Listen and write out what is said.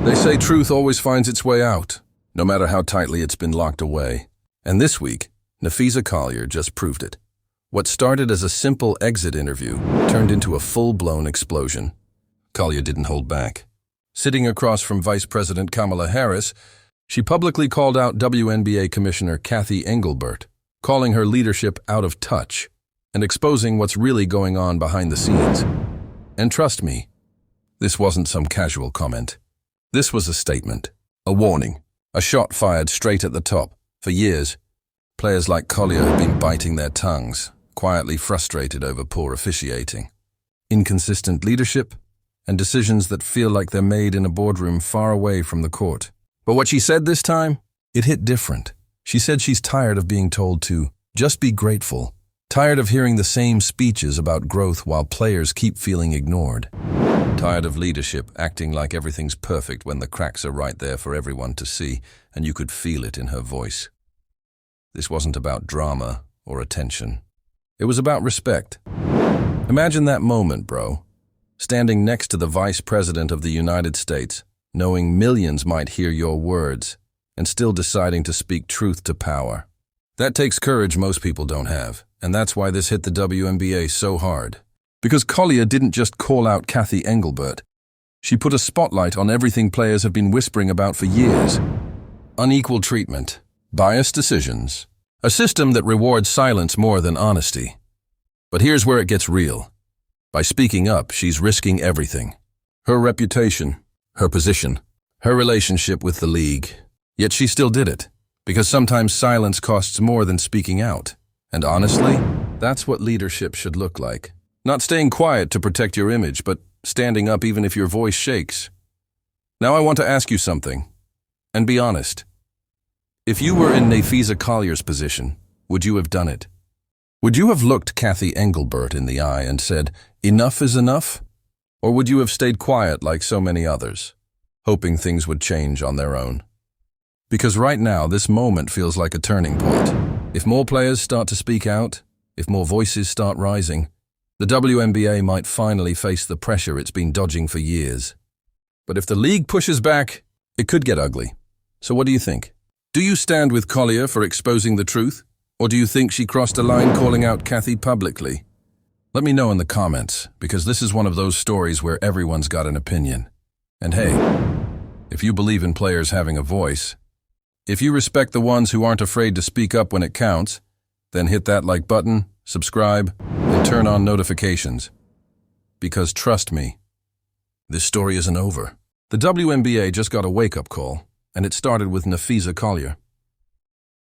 They say truth always finds its way out, no matter how tightly it's been locked away. And this week, Napheesa Collier just proved it. What started as a simple exit interview turned into a full-blown explosion. Collier didn't hold back. Sitting across from Vice President Kamala Harris, she publicly called out WNBA Commissioner Cathy Engelbert, calling her leadership out of touch and exposing what's really going on behind the scenes. And trust me, this wasn't some casual comment. This was a statement, a warning, a shot fired straight at the top. For years, players like Collier have been biting their tongues, quietly frustrated over poor officiating, inconsistent leadership, and decisions that feel like they're made in a boardroom far away from the court. But what she said this time, it hit different. She said she's tired of being told to just be grateful, tired of hearing the same speeches about growth while players keep feeling ignored, tired of leadership acting like everything's perfect when the cracks are right there for everyone to see, and you could feel it in her voice. This wasn't about drama or attention. It was about respect. Imagine that moment, bro. Standing next to the Vice President of the United States, knowing millions might hear your words, and still deciding to speak truth to power. That takes courage most people don't have, and that's why this hit the WNBA so hard. Because Collier didn't just call out Cathy Engelbert. She put a spotlight on everything players have been whispering about for years. Unequal treatment, biased decisions, a system that rewards silence more than honesty. But here's where it gets real. By speaking up, she's risking everything. Her reputation, her position, her relationship with the league. Yet she still did it, because sometimes silence costs more than speaking out. And honestly, that's what leadership should look like. Not staying quiet to protect your image, but standing up even if your voice shakes. Now I want to ask you something, and be honest. If you were in Napheesa Collier's position, would you have done it? Would you have looked Cathy Engelbert in the eye and said, "Enough is enough"? Or would you have stayed quiet like so many others, hoping things would change on their own? Because right now, this moment feels like a turning point. If more players start to speak out, if more voices start rising, the WNBA might finally face the pressure it's been dodging for years. But if the league pushes back, it could get ugly. So what do you think? Do you stand with Collier for exposing the truth? Or do you think she crossed a line calling out Cathy publicly? Let me know in the comments, because this is one of those stories where everyone's got an opinion. And hey, if you believe in players having a voice, if you respect the ones who aren't afraid to speak up when it counts, then hit that like button, subscribe, and turn on notifications. Because trust me, this story isn't over. The WNBA just got a wake-up call, and it started with Napheesa Collier.